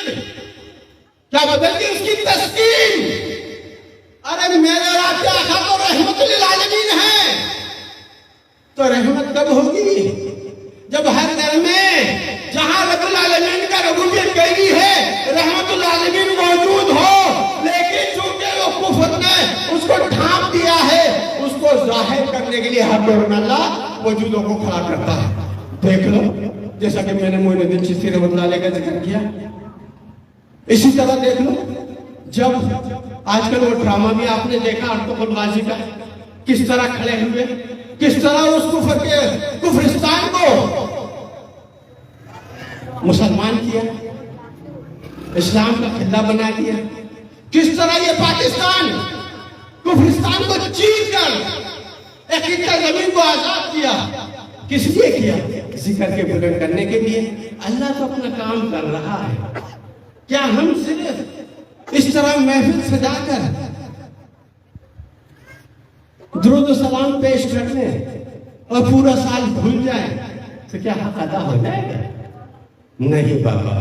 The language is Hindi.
क्या बदलती उसकी तस्कीन। अरे मेरे और आपके आका तो रहमतुल आलमीन है, तो रहमत कब होगी? जब हर घर में जहां रब्बुल आलमीन का रबूबियत गई है, रहमतुल आलमीन मौजूद हो, लेकिन चूंकि वो कुफ्र ने उसको ढांप दिया है, उसको जाहिर करने के लिए हर दौर में अल्लाह वजूदों को खड़ा करता है। देख लो, जैसा कि मैंने मोइनुद्दीन चिश्ती रहमतुल्लाह अलैह का जिक्र किया, इसी तरह देख लो, जब आजकल वो ड्रामा भी आपने देखा अर्तुगरुल का, किस तरह खड़े हुए, किस तरह उस कुफ्र के कुफ्रिस्तान को मुसलमान किया, इस्लाम का खिल्ला बना दिया। किस तरह ये पाकिस्तान कुफ्रिस्तान को चीर कर एक एकड़ जमीन को आजाद किया। किस लिए किया? जिक्र के बुलंद करने के लिए। अल्लाह तो अपना काम कर रहा है। क्या हम सिर्फ इस तरह महफिल सजाकर दुरूद सलाम पेश कर लें और पूरा साल भूल जाए तो क्या हक अदा हो जाएगा? नहीं बाबा,